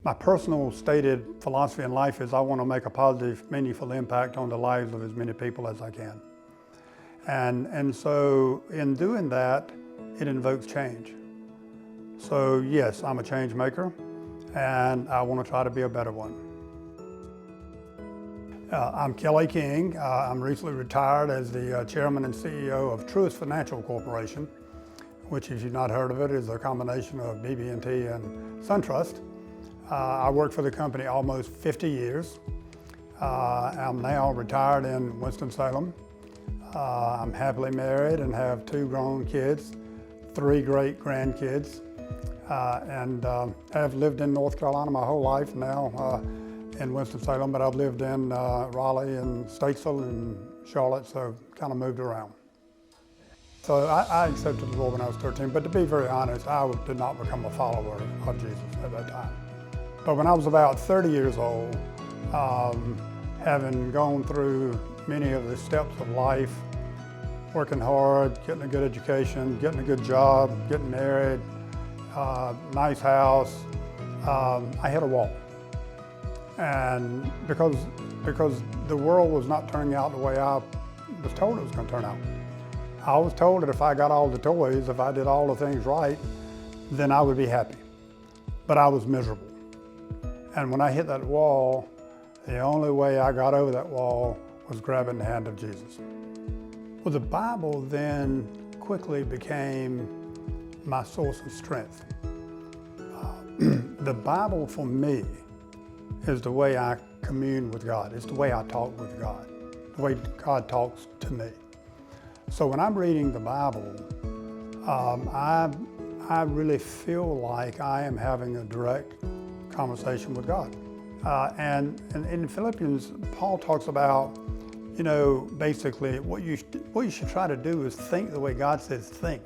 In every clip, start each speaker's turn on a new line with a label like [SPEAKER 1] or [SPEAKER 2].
[SPEAKER 1] My personal stated philosophy in life is I want to make a positive, meaningful impact on the lives of as many people as I can. And so in doing that, it invokes change. So yes, I'm a change maker, and I want to try to be a better one. I'm Kelly King. I'm recently retired as the chairman and CEO of Truist Financial Corporation, which, if you've not heard of it, is a combination of BB&T and SunTrust. I worked for the company almost 50 years. I'm now retired in Winston-Salem. I'm happily married and have 2 grown kids, 3 great grandkids, and I've lived in North Carolina my whole life now in Winston-Salem, but I've lived in Raleigh and Statesville and Charlotte, so kind of moved around. So I accepted the Lord when I was 13, but to be very honest, I did not become a follower of Jesus at that time. But when I was about 30 years old, having gone through many of the steps of life, working hard, getting a good education, getting a good job, getting married, nice house, I hit a wall. And because the world was not turning out the way I was told it was going to turn out. I was told that if I got all the toys, if I did all the things right, then I would be happy. But I was miserable. And when I hit that wall, the only way I got over that wall was grabbing the hand of Jesus. Well, the Bible then quickly became my source of strength. The Bible for me is the way I commune with God. It's the way I talk with God, the way God talks to me. So when I'm reading the Bible, I really feel like I am having a direct conversation with God. And in Philippians, Paul talks about, basically what you should try to do is think the way God says think.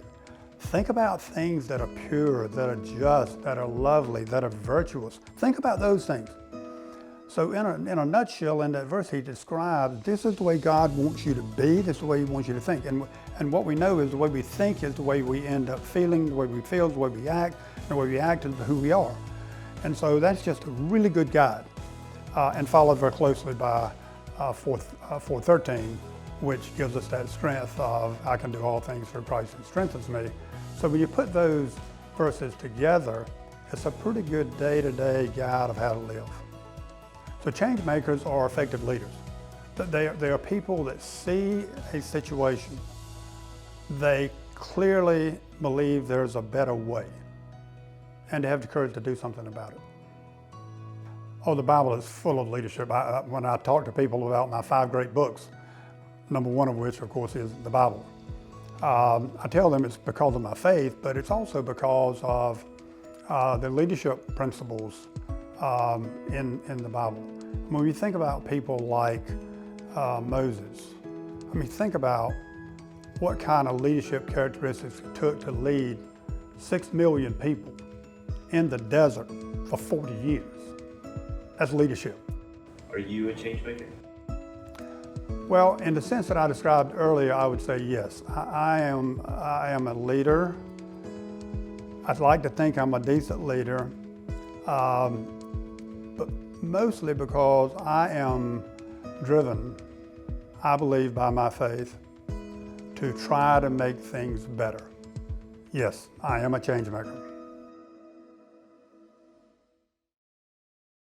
[SPEAKER 1] Think about things that are pure, that are just, that are lovely, that are virtuous. Think about those things. So in a nutshell, in that verse he describes, this is the way God wants you to be, this is the way he wants you to think. And what we know is the way we think is the way we end up feeling, the way we feel is the way we act, and the way we act is who we are. And so that's just a really good guide, and followed very closely by 4:13, which gives us that strength of I can do all things through Christ who strengthens me. So when you put those verses together, it's a pretty good day-to-day guide of how to live. So change makers are effective leaders. They are people that see a situation, they clearly believe there's a better way, and they have the courage to do something about it. Oh, the Bible is full of leadership. When I talk to people about my 5 great books, number 1 of which, of course, is the Bible, I tell them it's because of my faith, but it's also because of the leadership principles in the Bible. When we think about people like Moses, think about what kind of leadership characteristics it took to lead 6 million people in the desert for 40 years. That's leadership.
[SPEAKER 2] Are you a change maker?
[SPEAKER 1] Well, in the sense that I described earlier, I would say yes. I am a leader. I'd like to think I'm a decent leader, but mostly because I am driven, I believe, by my faith to try to make things better. Yes, I am a change maker.